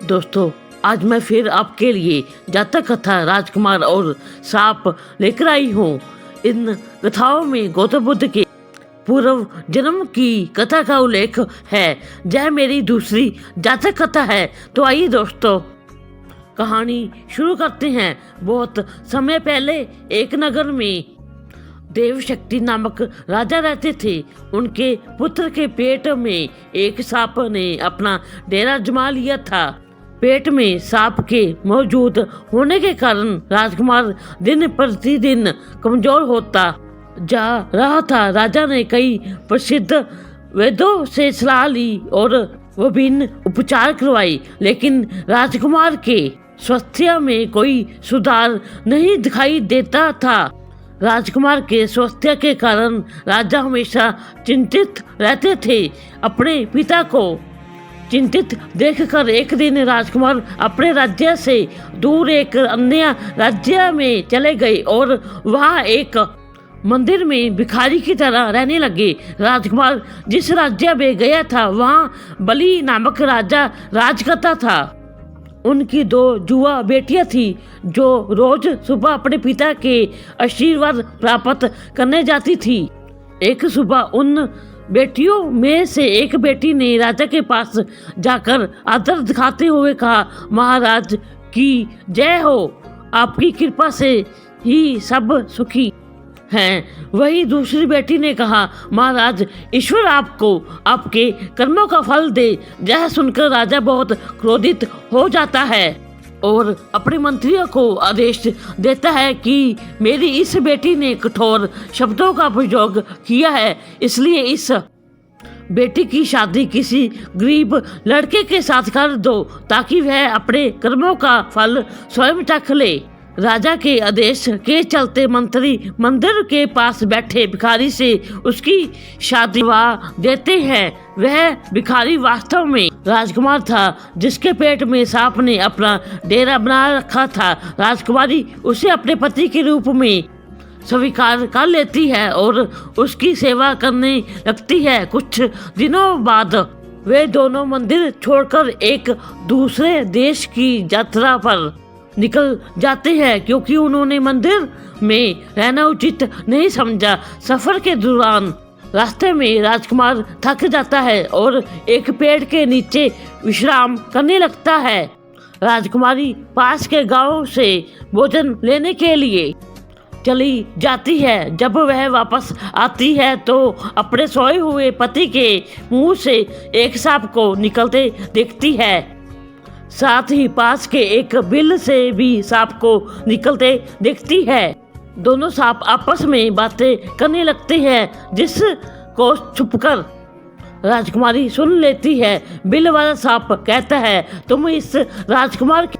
दोस्तों, आज मैं फिर आपके लिए जातक कथा राजकुमार और सांप लेकर आई हूँ। इन कथाओं में गौतम बुद्ध के पूर्व जन्म की कथा का उल्लेख है। यह मेरी दूसरी जातक कथा है। तो आइए दोस्तों, कहानी शुरू करते हैं। बहुत समय पहले एक नगर में देवशक्ति नामक राजा रहते थे। उनके पुत्र के पेट में एक सांप ने अपना डेरा जमा लिया था। पेट में सांप के मौजूद होने के कारण राजकुमार दिन प्रतिदिन कमजोर होता जा रहा था। राजा ने कई प्रसिद्ध वैद्यों से सलाह ली और विभिन्न उपचार करवाए, लेकिन राजकुमार के स्वास्थ्य में कोई सुधार नहीं दिखाई देता था। राजकुमार के स्वास्थ्य के कारण राजा हमेशा चिंतित रहते थे। अपने पिता को चिंतित देखकर एक दिन राजकुमार अपने राज्य से दूर एक अन्य राज्य में चले गए और वहाँ एक मंदिर में भिखारी की तरह रहने लगे। राजकुमार जिस राज्य में गया था वहाँ बलि नामक राजा राज करता था। उनकी 2 जुआ बेटियां थी जो रोज सुबह अपने पिता के आशीर्वाद प्राप्त करने जाती थी। एक सुबह उन बेटियों में से एक बेटी ने राजा के पास जाकर आदर दिखाते हुए कहा, महाराज की जय हो, आपकी कृपा से ही सब सुखी हैं। वही दूसरी बेटी ने कहा, महाराज ईश्वर आपको आपके कर्मों का फल दे। यह सुनकर राजा बहुत क्रोधित हो जाता है और अपने मंत्रियों को आदेश देता है कि मेरी इस बेटी ने कठोर शब्दों का प्रयोग किया है, इसलिए इस बेटी की शादी किसी गरीब लड़के के साथ कर दो ताकि वह अपने कर्मों का फल स्वयं चख ले। राजा के आदेश के चलते मंत्री मंदिर के पास बैठे भिखारी से उसकी शादी करवा देते हैं। वह भिखारी वास्तव में राजकुमार था जिसके पेट में सांप ने अपना डेरा बना रखा था। राजकुमारी उसे अपने पति के रूप में स्वीकार कर लेती है और उसकी सेवा करने लगती है। कुछ दिनों बाद वे दोनों मंदिर छोड़कर एक दूसरे देश की यात्रा पर निकल जाते हैं क्योंकि उन्होंने मंदिर में रहना उचित नहीं समझा। सफर के दौरान रास्ते में राजकुमार थक जाता है और एक पेड़ के नीचे विश्राम करने लगता है। राजकुमारी पास के गांव से भोजन लेने के लिए चली जाती है। जब वह वापस आती है तो अपने सोए हुए पति के मुंह से एक सांप को निकलते देखती है। साथ ही पास के एक बिल से भी सांप को निकलते देखती है। दोनों सांप आपस में बातें करने लगते हैं जिसको छुपकर राजकुमारी सुन लेती है। बिल वाला सांप कहता है, तुम इस राजकुमार के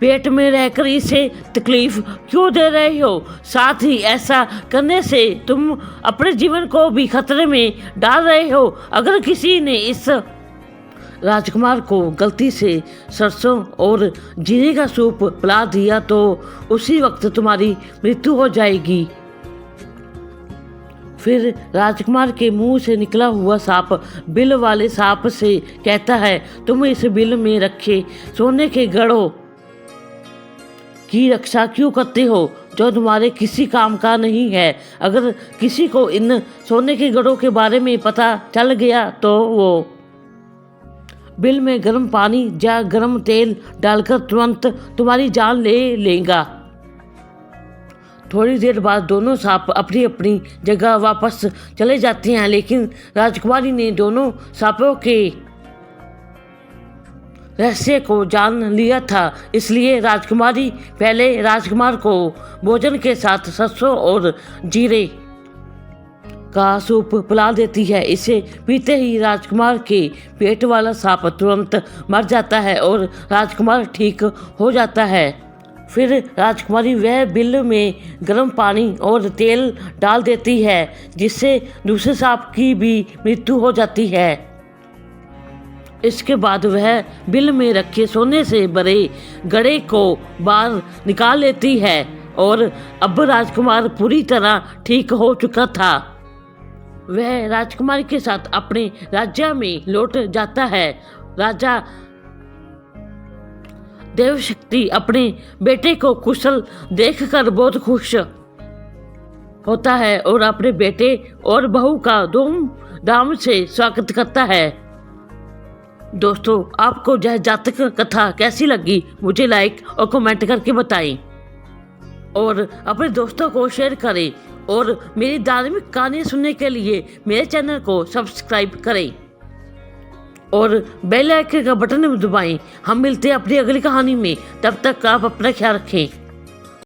पेट में रहकर इसे तकलीफ क्यों दे रहे हो? साथ ही ऐसा करने से तुम अपने जीवन को भी खतरे में डाल रहे हो। अगर किसी ने इस राजकुमार को गलती से सरसों और जीरे का सूप पिला दिया तो उसी वक्त तुम्हारी मृत्यु हो जाएगी। फिर राजकुमार के मुंह से निकला हुआ सांप बिल वाले सांप से कहता है, तुम इस बिल में रखे सोने के गढ़ों की रक्षा क्यों करते हो जो तुम्हारे किसी काम का नहीं है? अगर किसी को इन सोने के गढ़ों के बारे में पता चल गया तो वो बिल में गर्म पानी या गर्म तेल डालकर तुरंत तुम्हारी जान ले लेगा। थोड़ी देर बाद दोनों सांप अपनी अपनी जगह वापस चले जाते हैं, लेकिन राजकुमारी ने दोनों सांपों के रहस्य को जान लिया था। इसलिए राजकुमारी पहले राजकुमार को भोजन के साथ सरसों और जीरे का सूप पिला देती है। इसे पीते ही राजकुमार के पेट वाला सांप तुरंत मर जाता है और राजकुमार ठीक हो जाता है। फिर राजकुमारी वह बिल में गर्म पानी और तेल डाल देती है जिससे दूसरे सांप की भी मृत्यु हो जाती है। इसके बाद वह बिल में रखे सोने से भरे घड़े को बाहर निकाल लेती है और अब राजकुमार पूरी तरह ठीक हो चुका था। वह राजकुमारी के साथ अपने राज्य में लौट जाता है। राजा देवशक्ति अपने बेटे को कुशल देखकर बहुत खुश होता है और अपने बेटे और बहू का धूमधाम से स्वागत करता है। दोस्तों, आपको यह जातक कथा कैसी लगी मुझे लाइक और कमेंट करके बताएं और अपने दोस्तों को शेयर करें और मेरी धार्मिक कहानियाँ सुनने के लिए मेरे चैनल को सब्सक्राइब करें और बेल आइकन का बटन दबाएं। हम मिलते हैं अपनी अगली कहानी में, तब तक आप अपना ख्याल रखें।